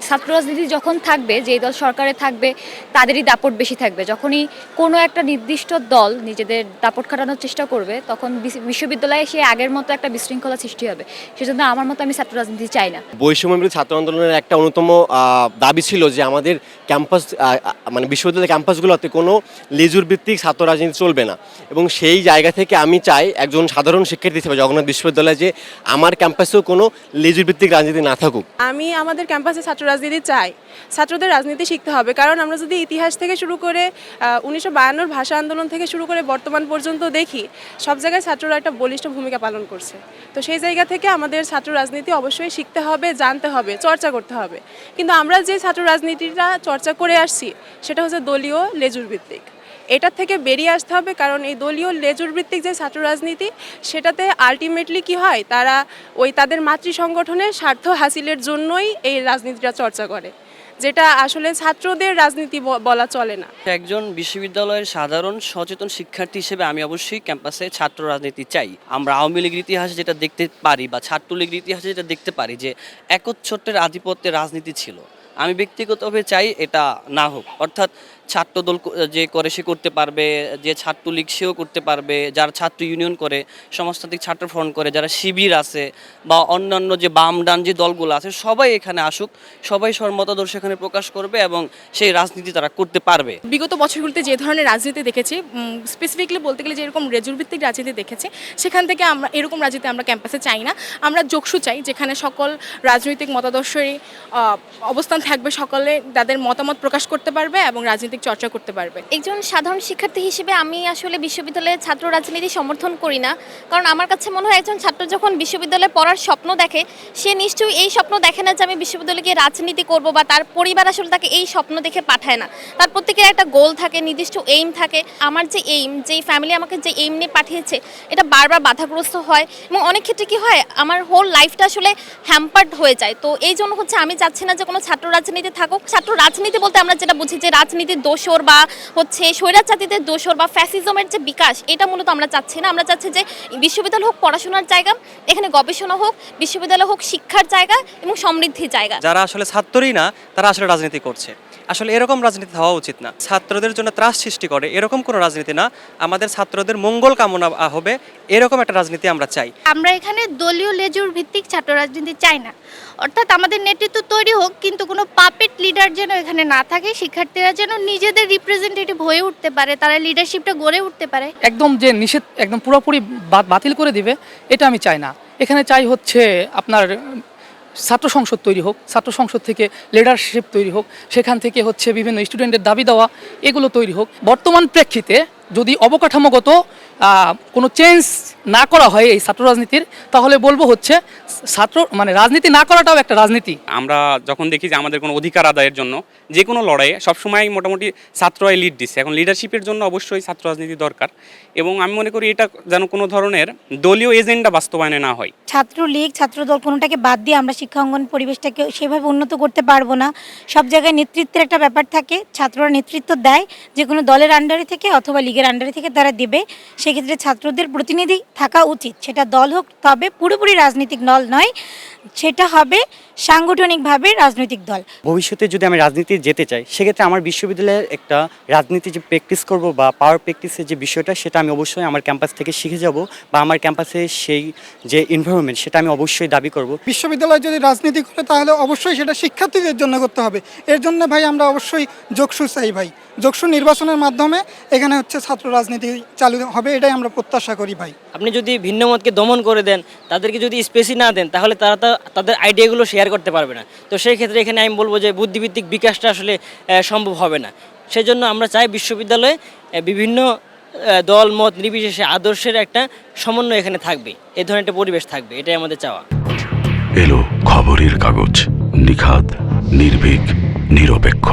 ছাত্র রাজনীতি যখন থাকবে, যেই দল সরকারে থাকবে তাদেরই দাপট বেশি থাকবে। যখনই কোনো একটা নির্দিষ্ট দল নিজেদের দাপট খাটানোর চেষ্টা করবে, তখন বিশ্ববিদ্যালয়ে সে আগের মতো একটা বিশৃঙ্খলা সৃষ্টি হবে। সেজন্য আমার মতো আমি ছাত্র রাজনীতি চাই না। বৈষম্যবিরোধী ছাত্র আন্দোলনের একটা অন্যতম দাবি ছিল যে আমাদের ক্যাম্পাস মানে বিশ্ববিদ্যালয়ের ক্যাম্পাসগুলোতে কোনো লেজুর ভিত্তিক ছাত্র রাজনীতি চলবে না। এবং সেই জায়গা থেকে আমি চাই একজন সাধারণ শিক্ষার্থী হিসেবে জগন্নাথ বিশ্ববিদ্যালয়ে যে আমার ক্যাম্পাসেও কোনো লেজুর ভিত্তিক রাজনীতি না থাকুক। আমি আমাদের ক্যাম্পাসে ছাত্র রাজনীতি চাই। ছাত্রদের রাজনীতি শিখতে হবে, কারণ আমরা যদি ইতিহাস থেকে শুরু করে 1952 ভাষা আন্দোলন থেকে শুরু করে বর্তমান পর্যন্ত দেখি, সব জায়গায় ছাত্ররা একটা বলিষ্ঠ ভূমিকা পালন করছে। তো সেই জায়গা থেকে আমাদের ছাত্র রাজনীতি অবশ্যই শিখতে হবে, জানতে হবে, চর্চা করতে হবে। কিন্তু আমরা যে ছাত্র রাজনীতিটা চর্চা করে আসছি সেটা হচ্ছে দলীয় লেজুর ভিত্তিক। এটার থেকে বেরিয়ে আসতে হবে, কারণ এই দলীয় লেজুর ভিত্তিক যে ছাত্র রাজনীতি, সেটাতে আলটিমেটলি কি হয়, তারা তাদের মাতৃ সংগঠনের স্বার্থ হাসিলের জন্যই এই রাজনীতিটা চর্চা করে, যেটা আসলে ছাত্রদের রাজনীতি বলা চলে না। একজন বিশ্ববিদ্যালয়ের সাধারণ সচেতন শিক্ষার্থী হিসেবে আমি অবশ্যই ক্যাম্পাসে ছাত্র রাজনীতি চাই। আমরা আওয়ামী লীগের ইতিহাসে যেটা দেখতে পারি বা ছাত্রলীগের ইতিহাসে যেটা দেখতে পারি যে একচ্ছত্রের আধিপত্যের রাজনীতি ছিল। আমি ব্যক্তিগতভাবে চাই এটা না হোক, অর্থাৎ ছাত্রদল যে করে সে করতে পারবে, যে ছাত্রলীগ সেও করতে পারবে, যারা ছাত্র ইউনিয়ন করে, সমাজতান্ত্রিক ছাত্র ফ্রন্ট করে, যারা শিবির আছে বা অন্যান্য যে বাম ডান যে দলগুলো আছে, সবাই এখানে আসুক, সবাই সবার মতাদর্শ এখানে প্রকাশ করবে এবং সেই রাজনীতি তারা করতে পারবে। বিগত বছরগুলোতে যে ধরনের রাজনীতি দেখেছি, স্পেসিফিকলি বলতে গেলে যে এরকম লেজুরভিত্তিক রাজনীতি দেখেছি, সেখান থেকে আমরা এরকম রাজনীতি আমরা ক্যাম্পাসে চাই না। আমরা যোগসু চাই, যেখানে সকল রাজনৈতিক মতাদর্শই অবস্থান থাকবে, সকলে তাদের মতামত প্রকাশ করতে পারবে এবং রাজনীতিক চর্চা করতে পারবে। একজন সাধারণ শিক্ষার্থী হিসেবে আমি আসলে বিশ্ববিদ্যালয়ের ছাত্র রাজনীতি সমর্থন করি না, কারণ আমার কাছে মনে হয় একজন ছাত্র যখন বিশ্ববিদ্যালয়ে পড়ার স্বপ্ন দেখে, সে নিশ্চয়ই এই স্বপ্ন দেখে না যে আমি বিশ্ববিদ্যালয়ে গিয়ে রাজনীতি করব, বা তার পরিবার আসলে তাকে এই স্বপ্ন দেখে পাঠায় না। তার প্রত্যেকের একটা গোল থাকে, নির্দিষ্ট এইম থাকে। আমার যে এইম, যেই ফ্যামিলি আমাকে যে এইম নিয়ে পাঠিয়েছে, এটা বারবার বাধাগ্রস্ত হয় এবং অনেক ক্ষেত্রে কি হয়, আমার হোল লাইফটা আসলে হ্যাম্পার্ড হয়ে যায়। তো এই জন্য হচ্ছে আমি চাচ্ছি না যে কোনো ছাত্র রাজনীতি থাকুক। ছাত্র রাজনীতি বলতে আমরা যেটা বুঝি যে রাজনীতির দোসর বা হচ্ছে স্বৈরাচারীদের দোসর বা ফ্যাসিজমের যে বিকাশ, এটা মূলত আমরা চাচ্ছি না। আমরা চাচ্ছি যে বিশ্ববিদ্যালয় হোক পড়াশোনার জায়গা, এখানে গবেষণা হোক, বিশ্ববিদ্যালয় হোক শিক্ষার জায়গা এবং সমৃদ্ধির জায়গা। যারা আসলে ছাত্রই না, তারা আসলে রাজনীতি করছে। আসলে এরকম রাজনীতি হওয়া উচিত না। ছাত্রদের জন্য ত্রাস সৃষ্টি করে এরকম কোনো রাজনীতি না, আমাদের ছাত্রদের মঙ্গল কামনা হবে এরকম একটা রাজনীতি আমরা চাই। আমরা এখানে দলীয় লেজুর ভিত্তিক ছাত্র রাজনীতি চাই না। অর্থাৎ আমাদের নেতৃত্ব তৈরি হোক, কিন্তু কোনো পাপেট লিডার যেন এখানে না থাকে। শিক্ষার্থীরা যেন নিজেদের রিপ্রেজেন্টেটিভ হয়ে উঠতে পারে, তারা লিডারশিপটা গড়ে উঠতে পারে। একদম যে নিষেধ একদম পুরোপুরি বাতিল করে দিবে, এটা আমি চাই না। এখানে চাই হচ্ছে আপনার ছাত্র সংসদ তৈরি হোক, ছাত্র সংসদ থেকে লিডারশিপ তৈরি হোক, সেখান থেকে হচ্ছে বিভিন্ন স্টুডেন্টের দাবি দেওয়া এগুলো তৈরি হোক। বর্তমান প্রেক্ষিতে যদি অবকাঠামোগত কোনো চেঞ্জ না করা হয় এই ছাত্র রাজনীতির, তাহলে বলবো হচ্ছে ছাত্র মানে রাজনীতি না করাটাও একটা রাজনীতি। আমরা যখন দেখি যে আমাদের কোনো অধিকার আদায়ের জন্য যে কোনো লড়াইয়ে সবসময় মোটামুটি ছাত্ররাই লিড দিচ্ছে, এখন লিডারশিপের জন্য অবশ্যই ছাত্র রাজনীতি দরকার। এবং আমি মনে করি এটা যেন কোনো ধরনের দলীয় এজেন্ডা বাস্তবায়নে না হয়। ছাত্রলীগ ছাত্রদল কোনোটাকে বাদ দিয়ে আমরা শিক্ষাঙ্গন পরিবেশটাকে সেভাবে উন্নত করতে পারবো না। সব জায়গায় নেতৃত্বের একটা ব্যাপার থাকে, ছাত্ররা নেতৃত্ব দেয় যে কোনো দলের আন্ডারে থেকে অথবা লীগের আন্ডারে থেকে তারা দেবে। সেক্ষেত্রে ছাত্রদের প্রতিনিধি থাকা উচিত, সেটা দল হোক, তবে পুরোপুরি রাজনৈতিক দল নয়, সেটা হবে সাংগঠনিকভাবে রাজনৈতিক দল। ভবিষ্যতে যদি আমি রাজনীতি যেতে চাই, সেক্ষেত্রে আমার বিশ্ববিদ্যালয়ের একটা রাজনীতি যে প্র্যাকটিস করব বা পাওয়ার প্র্যাকটিসের যে বিষয়টা, সেটা আমি অবশ্যই আমার ক্যাম্পাস থেকে শিখে যাব, বা আমার ক্যাম্পাসে সেই যে এনভায়রনমেন্ট সেটা আমি অবশ্যই দাবি করব। বিশ্ববিদ্যালয় যদি রাজনীতি করে তাহলে অবশ্যই সেটা শিক্ষার্থীদের জন্য করতে হবে। এর জন্য ভাই আমরা অবশ্যই যোগসু চাই ভাই। যোগসু নির্বাচনের মাধ্যমে এখানে হচ্ছে ছাত্র রাজনীতি চালু হবে, এটাই আমরা প্রত্যাশা করি ভাই। আপনি যদি ভিন্ন মতকে দমন করে দেন, তাদেরকে যদি স্পেসই না দেন, তাহলে তারা তাদের আইডিয়াগুলো শেয়ার করতে পারবে না। তো সেই ক্ষেত্রে এখানে আমি বলবো যে বুদ্ধিভিত্তিক বিকাশটা আসলে সম্ভব হবে না। সেই জন্য আমরা চাই বিশ্ববিদ্যালয়ে বিভিন্ন দল মত নির্বিশেষে আদর্শের একটা সমন্বয় এখানে থাকবে, এই ধরনের একটা পরিবেশ থাকবে, এটাই আমাদের চাওয়া। এলো খবরের কাগজ, নিখাত, নির্ভীক, নিরপেক্ষ।